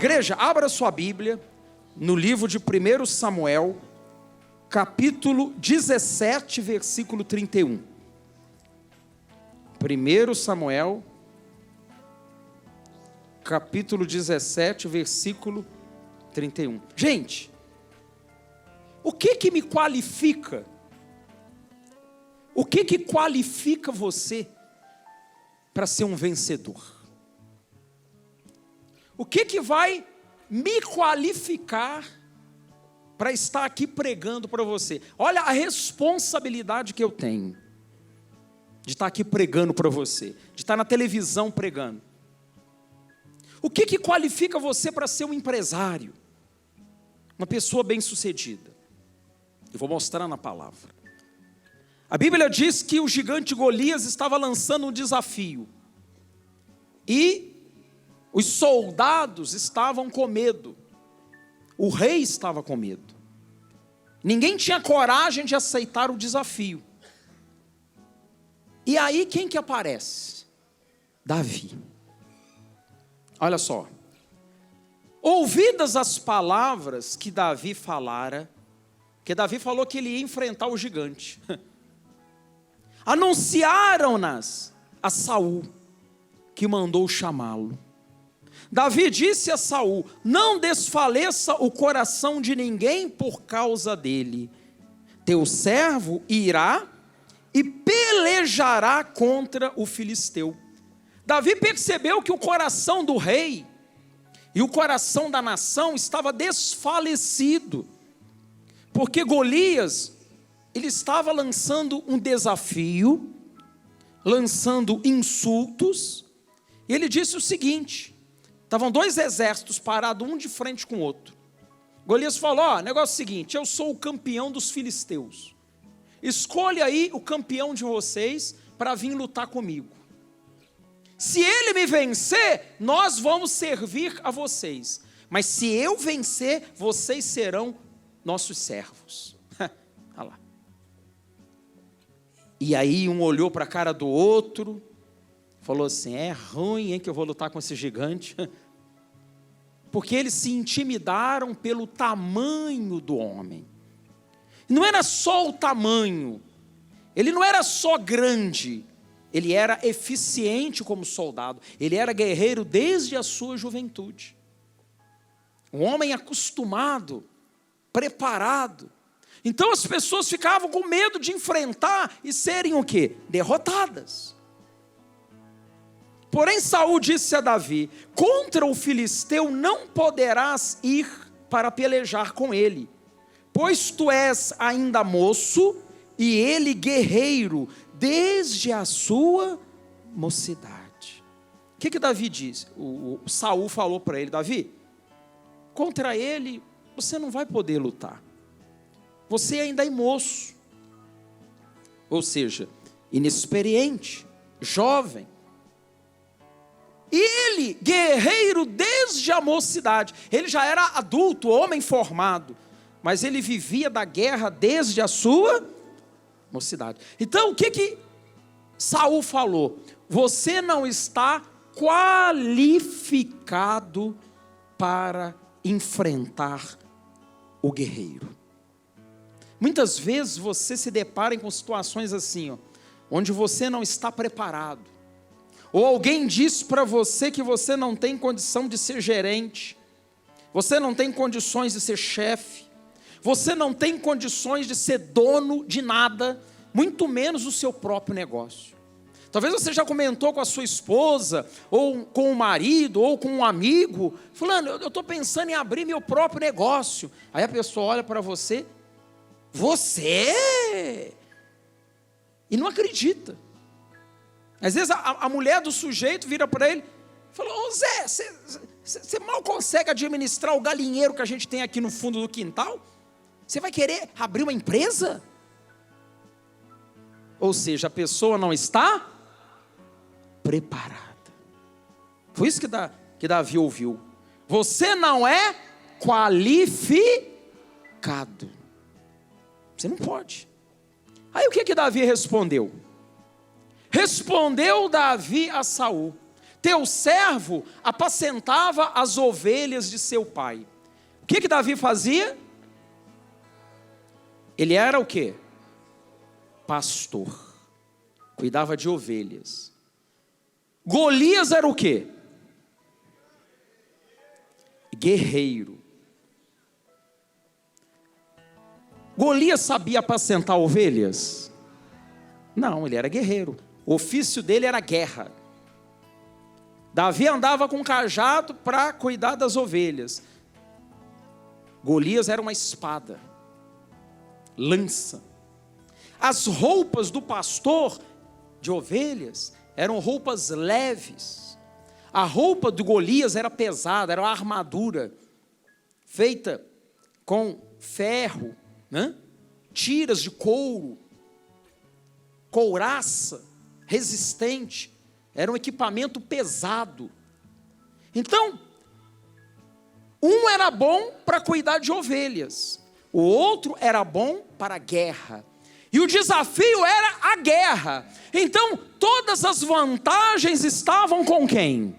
Igreja, abra sua Bíblia no livro de 1 Samuel, capítulo 17, versículo 31. 1 Samuel, capítulo 17, versículo 31. Gente, o que me qualifica? O que qualifica você para ser um vencedor? O que vai me qualificar para estar aqui pregando para você? Olha a responsabilidade que eu tenho de estar aqui pregando para você, de estar na televisão pregando. O que qualifica você para ser um empresário? Uma pessoa bem-sucedida? Eu vou mostrar na palavra. A Bíblia diz que o gigante Golias estava lançando um desafio. E os soldados estavam com medo. O rei estava com medo. Ninguém tinha coragem de aceitar o desafio. E aí quem que aparece? Davi. Olha só. Ouvidas as palavras que Davi falara, que Davi falou que ele ia enfrentar o gigante. Anunciaram-nas a Saul, que mandou chamá-lo. Davi disse a Saul: não desfaleça o coração de ninguém por causa dele. Teu servo irá e pelejará contra o filisteu. Davi percebeu que o coração do rei e o coração da nação estava desfalecido, porque Golias, ele estava lançando um desafio, lançando insultos, e ele disse o seguinte: estavam dois exércitos parados, um de frente com o outro. Golias falou: negócio é o seguinte, eu sou o campeão dos filisteus, escolha aí o campeão de vocês para vir lutar comigo. Se ele me vencer, nós vamos servir a vocês, mas se eu vencer, vocês serão nossos servos. Olha lá. E aí um olhou para a cara do outro, falou assim: é ruim, hein, que eu vou lutar com esse gigante. Porque eles se intimidaram pelo tamanho do homem. Não era só o tamanho, ele não era só grande, ele era eficiente como soldado, ele era guerreiro desde a sua juventude. Um homem acostumado, preparado. Então as pessoas ficavam com medo de enfrentar e serem o quê? Derrotadas. Porém Saul disse a Davi: contra o filisteu não poderás ir para pelejar com ele, pois tu és ainda moço e ele guerreiro desde a sua mocidade. O que Davi disse? O Saul falou para ele: Davi, contra ele você não vai poder lutar, você ainda é moço, ou seja, inexperiente, jovem. E ele, guerreiro desde a mocidade, ele já era adulto, homem formado, mas ele vivia da guerra desde a sua mocidade. Então o que Saul falou? Você não está qualificado para enfrentar o guerreiro. Muitas vezes você se depara com situações assim, onde você não está preparado. Ou alguém diz para você que você não tem condição de ser gerente, você não tem condições de ser chefe, você não tem condições de ser dono de nada, muito menos o seu próprio negócio. Talvez você já comentou com a sua esposa, ou com o marido, ou com um amigo, falando: eu estou pensando em abrir meu próprio negócio. Aí a pessoa olha para você: você? E não acredita. Às vezes a mulher do sujeito vira para ele e fala: ô Zé, você mal consegue administrar o galinheiro que a gente tem aqui no fundo do quintal? Você vai querer abrir uma empresa? Ou seja, a pessoa não está preparada. Foi isso que Davi ouviu. Você não é qualificado. Você não pode. Aí o que Davi respondeu? Respondeu Davi a Saul: teu servo apacentava as ovelhas de seu pai. O que Davi fazia? Ele era o quê? Pastor. Cuidava de ovelhas. Golias era o quê? Guerreiro. Golias sabia apacentar ovelhas? Não, ele era guerreiro. O ofício dele era guerra. Davi andava com um cajado para cuidar das ovelhas. Golias era uma espada, lança. As roupas do pastor de ovelhas eram roupas leves. A roupa de Golias era pesada, era uma armadura feita com ferro, né? Tiras de couro, couraça, resistente. Era um equipamento pesado. Então, um era bom para cuidar de ovelhas, o outro era bom para a guerra. E o desafio era a guerra. Então, todas as vantagens estavam com quem?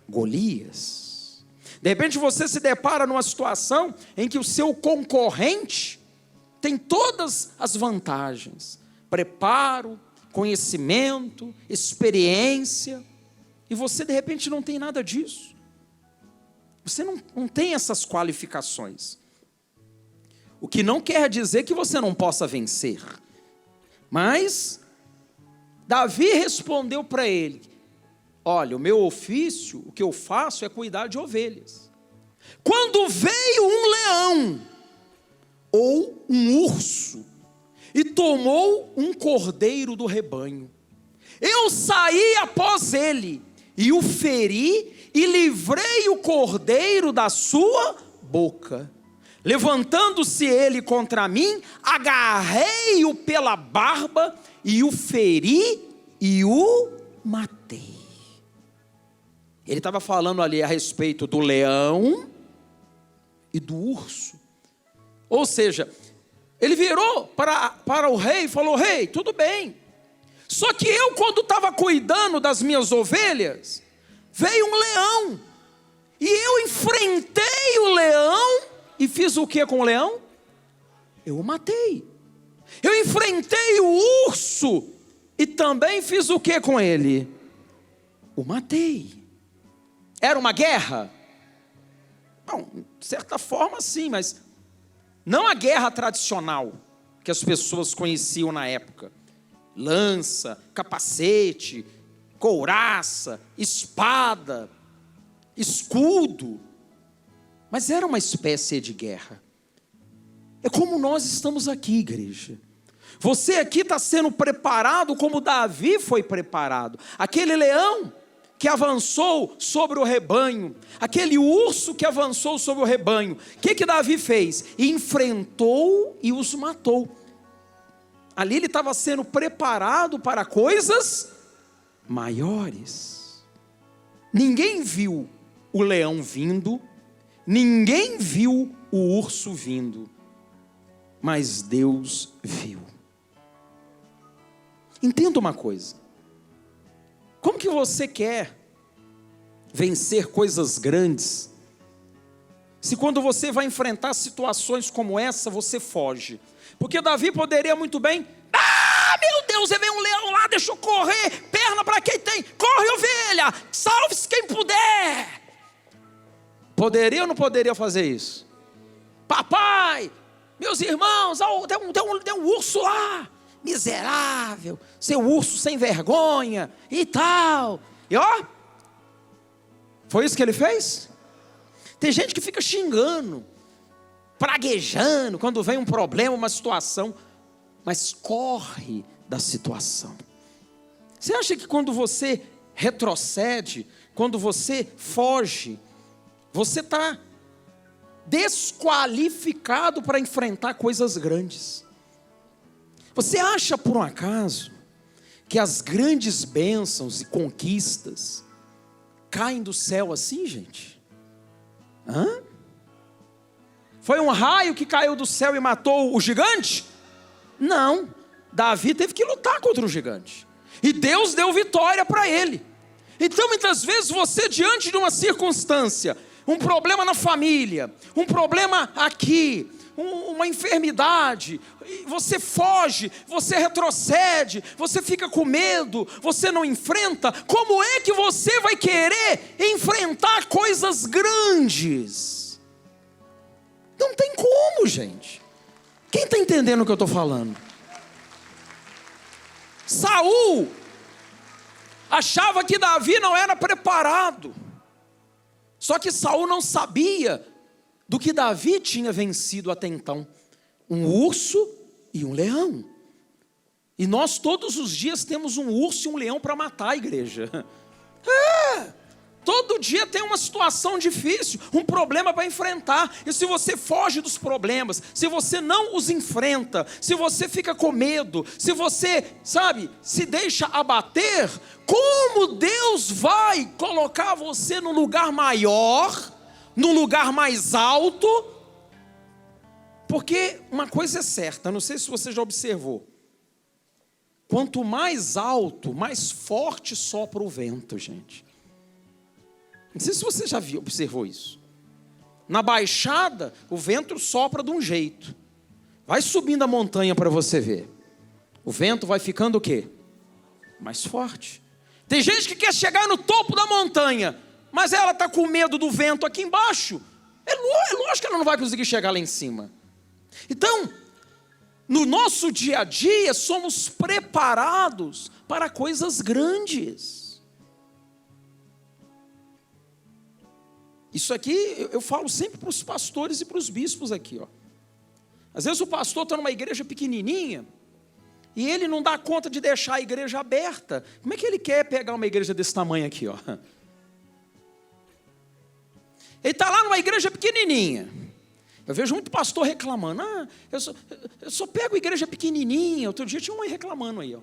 Golias. De repente você se depara numa situação em que o seu concorrente tem todas as vantagens: preparo, conhecimento, experiência, e você de repente não tem nada disso. Você não tem essas qualificações. O que não quer dizer que você não possa vencer. Mas Davi respondeu para ele: olha, o meu ofício, o que eu faço é cuidar de ovelhas. Quando veio um leão ou um urso e tomou um cordeiro do rebanho, eu saí após ele e o feri e livrei o cordeiro da sua boca. Levantando-se ele contra mim, agarrei-o pela barba e o feri e o matei. Ele estava falando ali a respeito do leão e do urso. Ou seja, ele virou para o rei e falou: rei, tudo bem. Só que eu, quando estava cuidando das minhas ovelhas, veio um leão. E eu enfrentei o leão e fiz o que com o leão? Eu o matei. Eu enfrentei o urso e também fiz o que com ele? O matei. Era uma guerra? Bom, de certa forma sim, mas não a guerra tradicional que as pessoas conheciam na época. Lança, capacete, couraça, espada, escudo. Mas era uma espécie de guerra. É como nós estamos aqui, igreja. Você aqui está sendo preparado como Davi foi preparado. Aquele leão que avançou sobre o rebanho, aquele urso que avançou sobre o rebanho, o que Davi fez? Enfrentou e os matou. Ali ele estava sendo preparado para coisas maiores. Ninguém viu o leão vindo, ninguém viu o urso vindo, mas Deus viu. Entenda uma coisa: como que você quer vencer coisas grandes, se quando você vai enfrentar situações como essa, você foge? Porque Davi poderia muito bem: meu Deus, vem um leão lá, deixa eu correr, perna para quem tem, corre ovelha, salve-se quem puder. Poderia ou não poderia fazer isso? Papai, meus irmãos, tem um urso lá, miserável, seu urso sem vergonha e tal. E ó, foi isso que ele fez? Tem gente que fica xingando, praguejando quando vem um problema, uma situação, mas corre da situação. Você acha que quando você retrocede, quando você foge, você está desqualificado para enfrentar coisas grandes? Você acha por um acaso que as grandes bênçãos e conquistas caem do céu assim, gente? Hã? Foi um raio que caiu do céu e matou o gigante? Não, Davi teve que lutar contra o gigante, e Deus deu vitória para ele. Então, muitas vezes, você diante de uma circunstância, um problema na família, um problema aqui, uma enfermidade, você foge, você retrocede, você fica com medo, você não enfrenta. Como é que você vai querer enfrentar coisas grandes? Não tem como, gente. Quem está entendendo o que eu estou falando? Saul achava que Davi não era preparado. Só que Saul não sabia do que Davi tinha vencido até então: um urso e um leão. E nós todos os dias temos um urso e um leão para matar, a igreja. Todo dia tem uma situação difícil, um problema para enfrentar. E se você foge dos problemas, se você não os enfrenta, se você fica com medo, se você, se deixa abater, como Deus vai colocar você num lugar maior, num lugar mais alto? Porque uma coisa é certa, não sei se você já observou: quanto mais alto, mais forte sopra o vento, gente. Não sei se você já observou isso. Na baixada, o vento sopra de um jeito. Vai subindo a montanha para você ver. O vento vai ficando o quê? Mais forte. Tem gente que quer chegar no topo da montanha, mas ela está com medo do vento aqui embaixo. É lógico que ela não vai conseguir chegar lá em cima. Então, no nosso dia a dia, somos preparados para coisas grandes. Isso aqui eu falo sempre para os pastores e para os bispos aqui, ó. Às vezes o pastor está numa igreja pequenininha e ele não dá conta de deixar a igreja aberta. Como é que ele quer pegar uma igreja desse tamanho aqui, ó? Ele está lá numa igreja pequenininha. Eu vejo muito pastor reclamando: eu só pego igreja pequenininha. Outro dia tinha um aí reclamando aí, ó.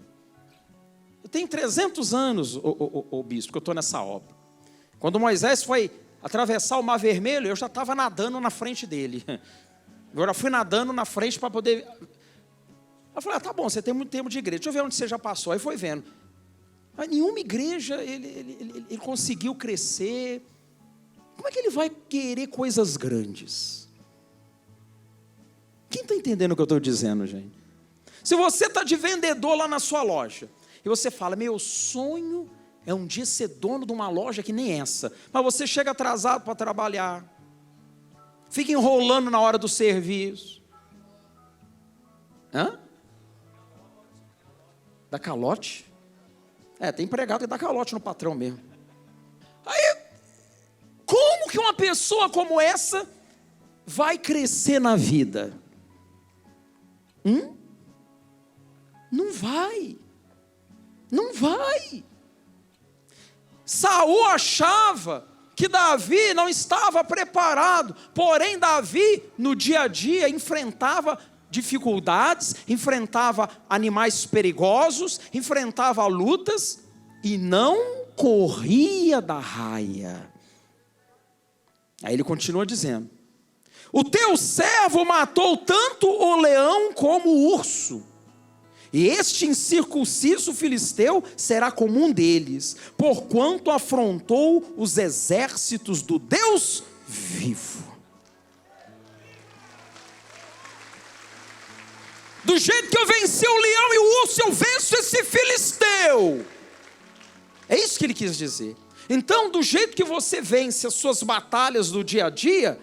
Eu tenho 300 anos, o bispo, que eu estou nessa obra. Quando Moisés foi atravessar o Mar Vermelho, eu já estava nadando na frente dele. Eu já fui nadando na frente para poder... Eu falei: tá bom, você tem muito tempo de igreja, deixa eu ver onde você já passou. Aí foi vendo. Mas nenhuma igreja ele conseguiu crescer. Como é que ele vai querer coisas grandes? Quem está entendendo o que eu estou dizendo, gente? Se você está de vendedor lá na sua loja, e você fala: meu sonho é um dia ser dono de uma loja que nem essa. Mas você chega atrasado para trabalhar, fica enrolando na hora do serviço. Dá calote? Tem empregado que dá calote no patrão mesmo. Aí, como que uma pessoa como essa vai crescer na vida? Não vai. Não vai. Saul achava que Davi não estava preparado, porém Davi no dia a dia enfrentava dificuldades, enfrentava animais perigosos, enfrentava lutas e não corria da raia. Aí ele continua dizendo: o teu servo matou tanto o leão como o urso, e este incircunciso filisteu será como um deles, porquanto afrontou os exércitos do Deus vivo. Do jeito que eu venci o leão e o urso, eu venço esse filisteu. É isso que ele quis dizer. Então, do jeito que você vence as suas batalhas do dia a dia,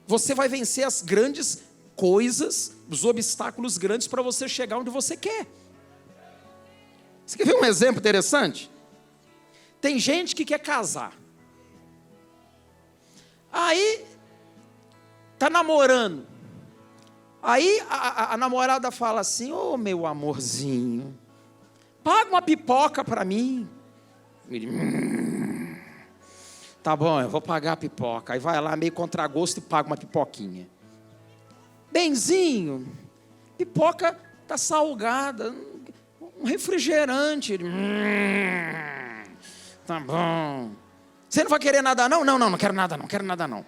você vai vencer as grandes coisas, os obstáculos grandes para você chegar onde você quer. Você quer ver um exemplo interessante? Tem gente que quer casar. Aí, está namorando. Aí a namorada fala assim: ô meu amorzinho, paga uma pipoca para mim. Ele, tá bom, eu vou pagar a pipoca. Aí vai lá meio contragosto e paga uma pipoquinha. Benzinho, pipoca tá salgada, um refrigerante. Ele, tá bom. Você não vai querer nada não? Não quero nada não.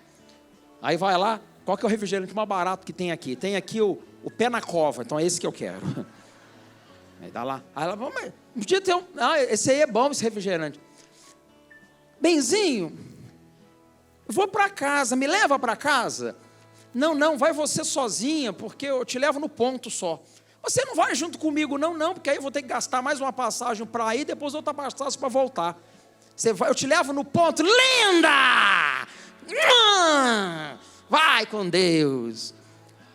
Aí vai lá, qual que é o refrigerante mais barato que tem aqui? Tem aqui o pé na cova, então é esse que eu quero. Aí dá lá. Aí ela, mas podia ter esse aí é bom, esse refrigerante. Benzinho, eu vou para casa, me leva para casa? Não, vai você sozinha, porque eu te levo no ponto só. Você não vai junto comigo não, porque aí eu vou ter que gastar mais uma passagem para ir, depois outra passagem para voltar. Você vai, eu te levo no ponto, linda! Vai com Deus.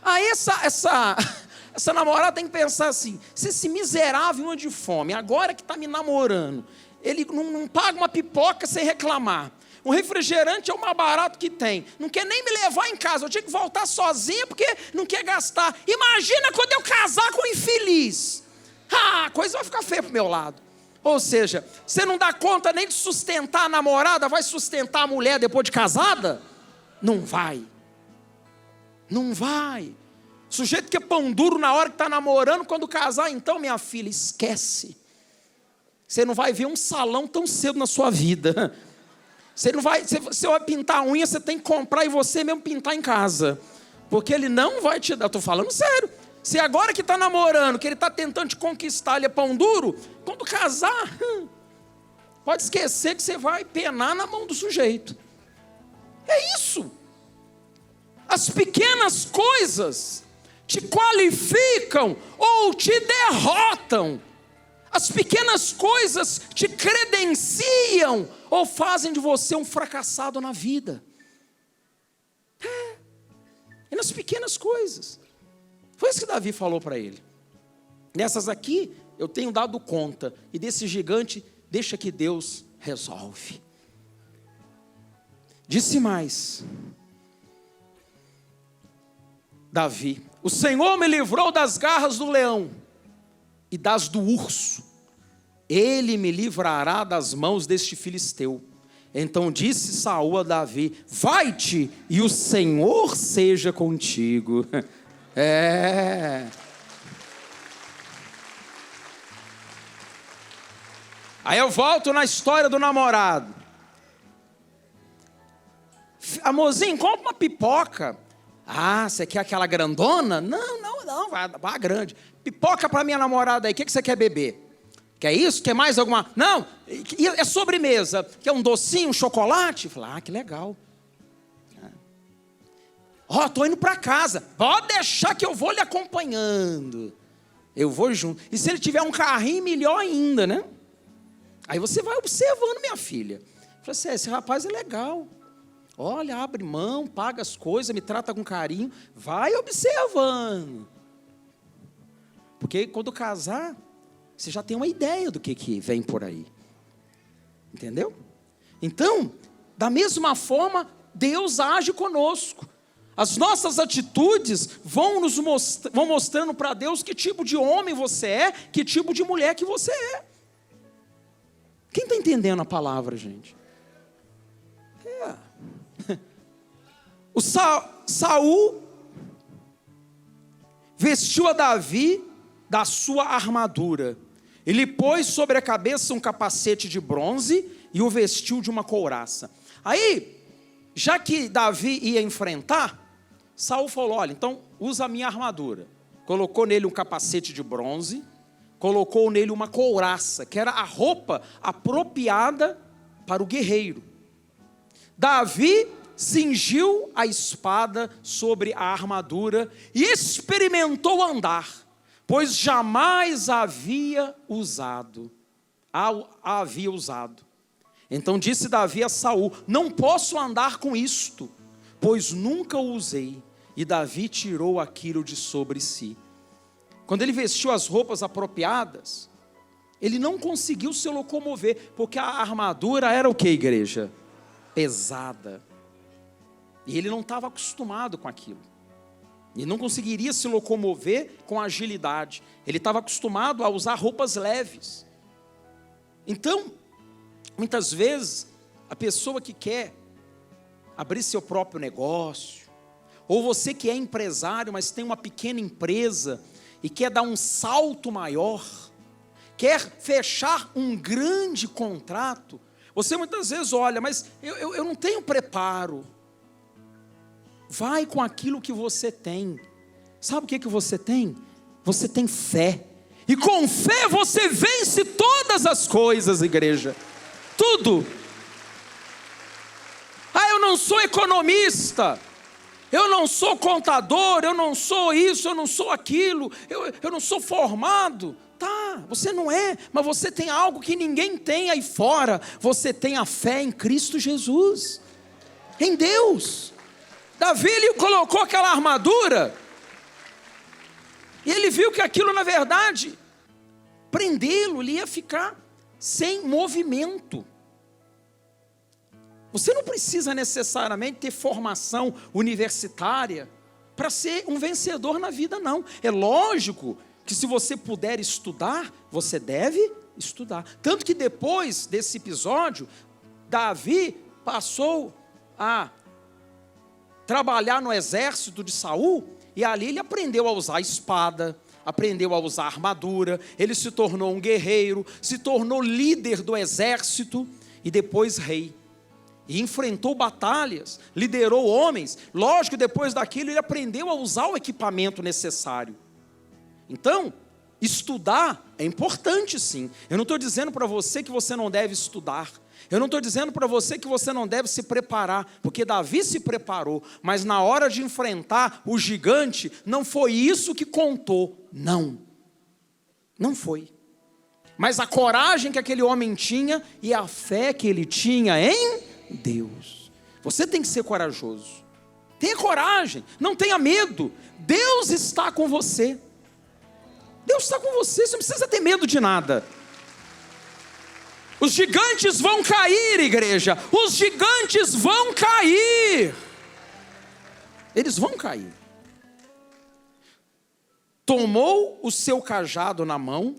Aí essa namorada tem que pensar assim, se esse miserável anda de fome, agora que está me namorando, ele não paga uma pipoca sem reclamar, um refrigerante é o mais barato que tem, não quer nem me levar em casa, eu tinha que voltar sozinha porque não quer gastar. Imagina quando eu casar com um infeliz, a coisa vai ficar feia para o meu lado. Ou seja, você não dá conta nem de sustentar a namorada, vai sustentar a mulher depois de casada? Não vai. Sujeito que é pão duro na hora que está namorando, quando casar, então, minha filha, esquece. Você não vai ver um salão tão cedo na sua vida. Você vai pintar a unha, você tem que comprar e você mesmo pintar em casa. Porque ele não vai te dar, estou falando sério. Se agora que está namorando, que ele está tentando te conquistar, ele é pão duro, quando casar, pode esquecer que você vai penar na mão do sujeito. É isso. As pequenas coisas te qualificam ou te derrotam. As pequenas coisas te credenciam ou fazem de você um fracassado na vida. É nas pequenas coisas. Foi isso que Davi falou para ele. Nessas aqui eu tenho dado conta, e desse gigante deixa que Deus resolve. Disse mais Davi: o Senhor me livrou das garras do leão e das do urso, ele me livrará das mãos deste filisteu. Então disse Saul a Davi: vai-te e o Senhor seja contigo. Aí eu volto na história do namorado. Amorzinho, compra uma pipoca. Ah, você quer aquela grandona? Não, vai grande. Pipoca para minha namorada aí, o que você quer beber? Quer isso? Quer mais alguma? Não, é sobremesa. Quer um docinho, um chocolate? Falei, que legal. Estou indo para casa. Pode deixar que eu vou lhe acompanhando. Eu vou junto. E se ele tiver um carrinho, melhor ainda, né? Aí você vai observando, minha filha. Falei assim, esse rapaz é legal. Olha, abre mão, paga as coisas, me trata com carinho. Vai observando. Porque quando casar, você já tem uma ideia do que vem por aí. Entendeu? Então, da mesma forma, Deus age conosco. As nossas atitudes vão mostrando para Deus que tipo de homem você é, que tipo de mulher que você é. Quem está entendendo a palavra, gente? O Saul vestiu a Davi da sua armadura. Ele pôs sobre a cabeça um capacete de bronze e o vestiu de uma couraça. Aí, já que Davi ia enfrentar, Saul falou, olha, então usa a minha armadura. Colocou nele um capacete de bronze, colocou nele uma couraça, que era a roupa apropriada para o guerreiro. Davi cingiu a espada sobre a armadura e experimentou andar, pois jamais havia usado. Então disse Davi a Saul: não posso andar com isto, pois nunca o usei. E Davi tirou aquilo de sobre si. Quando ele vestiu as roupas apropriadas, ele não conseguiu se locomover, porque a armadura era o que, igreja? Pesada. E ele não estava acostumado com aquilo. E não conseguiria se locomover com agilidade. Ele estava acostumado a usar roupas leves. Então, muitas vezes, a pessoa que quer abrir seu próprio negócio, ou você que é empresário, mas tem uma pequena empresa e quer dar um salto maior, quer fechar um grande contrato, você muitas vezes olha, mas eu não tenho preparo. Vai com aquilo que você tem. Sabe o que você tem? Você tem fé. E com fé você vence todas as coisas, igreja. Tudo. não sou economista, eu não sou contador, eu não sou isso, eu não sou aquilo, eu não sou formado. Tá, você não é, mas você tem algo que ninguém tem aí fora. Você tem a fé em Cristo Jesus, em Deus. Davi, ele colocou aquela armadura, e ele viu que aquilo, na verdade, prendê-lo, ele ia ficar sem movimento. Você não precisa necessariamente ter formação universitária para ser um vencedor na vida, não. É lógico que se você puder estudar, você deve estudar. Tanto que depois desse episódio, Davi passou a trabalhar no exército de Saul, e ali ele aprendeu a usar a espada, aprendeu a usar a armadura, ele se tornou um guerreiro, se tornou líder do exército e depois rei. E enfrentou batalhas, liderou homens. Lógico, depois daquilo ele aprendeu a usar o equipamento necessário. Então, estudar é importante, sim. Eu não estou dizendo para você que você não deve estudar. Eu não estou dizendo para você que você não deve se preparar, porque Davi se preparou, mas na hora de enfrentar o gigante, não foi isso que contou. Não. Não foi. Mas a coragem que aquele homem tinha e a fé que ele tinha em Deus. Você tem que ser corajoso. Tenha coragem, não tenha medo. Deus está com você. Deus está com você, você não precisa ter medo de nada. Os gigantes vão cair, igreja. Os gigantes vão cair. Eles vão cair. Tomou o seu cajado na mão,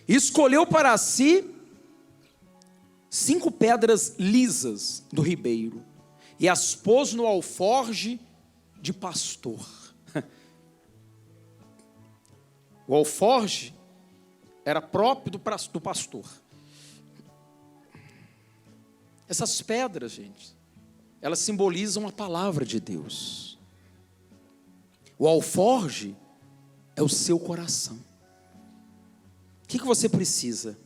escolheu para si 5 pedras lisas do ribeiro e as pôs no alforje de pastor. O alforje era próprio do pastor. Essas pedras, gente, elas simbolizam a palavra de Deus. O alforje é o seu coração. O que você precisa?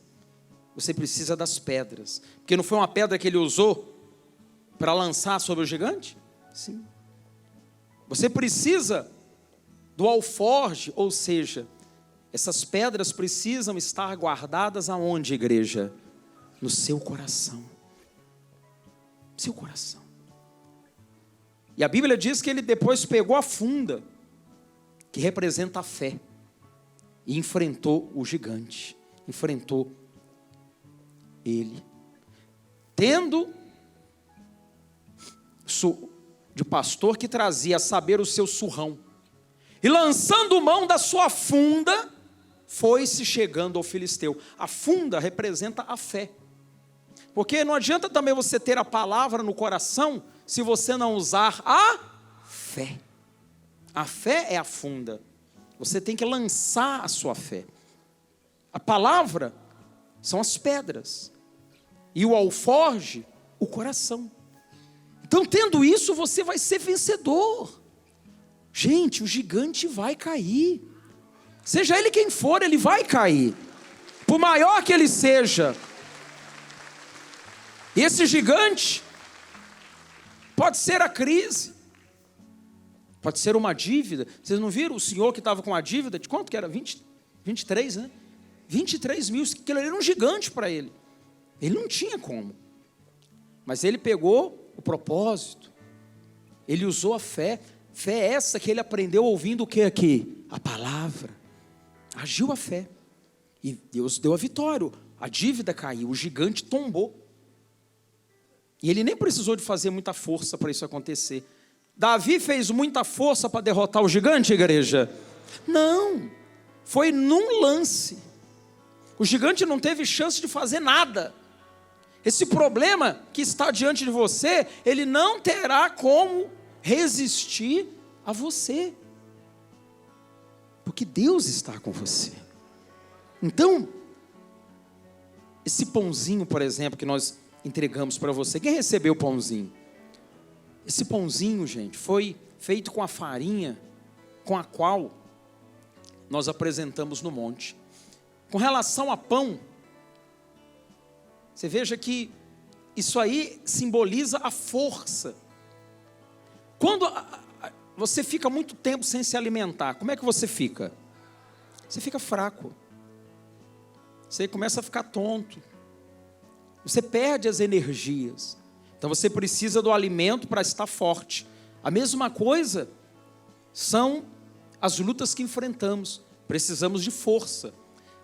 Você precisa das pedras. Porque não foi uma pedra que ele usou para lançar sobre o gigante? Sim. Você precisa do alforje, ou seja, essas pedras precisam estar guardadas aonde, igreja? No seu coração. Seu coração. E a Bíblia diz que ele depois pegou a funda, que representa a fé, e enfrentou o gigante. Enfrentou ele. Tendo de pastor que trazia a saber o seu surrão. E lançando mão da sua funda, foi-se chegando ao filisteu. A funda representa a fé. Porque não adianta também você ter a palavra no coração, se você não usar a fé. A fé é a funda. Você tem que lançar a sua fé. A palavra são as pedras. E o alforje, o coração. Então, tendo isso, você vai ser vencedor. Gente, o gigante vai cair. Seja ele quem for, ele vai cair. Por maior que ele seja. E esse gigante pode ser a crise. Pode ser uma dívida. Vocês não viram o senhor que estava com a dívida? De quanto que era? 23, né? 23 mil. Aquilo era um gigante para ele. Ele não tinha como. Mas ele pegou o propósito. Ele usou a fé. Fé essa que ele aprendeu ouvindo o que aqui? A palavra. Agiu a fé. E Deus deu a vitória. A dívida caiu, o gigante tombou. E ele nem precisou de fazer muita força para isso acontecer. Davi fez muita força para derrotar o gigante, igreja? Não. Foi num lance. O gigante não teve chance de fazer nada. Esse problema que está diante de você, ele não terá como resistir a você. Porque Deus está com você. Então, esse pãozinho, por exemplo, que nós entregamos para você. Quem recebeu o pãozinho? Esse pãozinho, gente, foi feito com a farinha com a qual nós apresentamos no monte. Com relação a pão, você veja que isso aí simboliza a força Quando você fica muito tempo sem se alimentar, como é que você fica? Você fica fraco. Você começa a ficar tonto. Você perde as energias. Então você precisa do alimento para estar forte. A mesma coisa são as lutas que enfrentamos. Precisamos de força,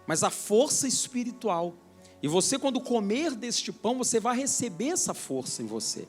mas a força espiritual. E você, quando comer deste pão, você vai receber essa força em você.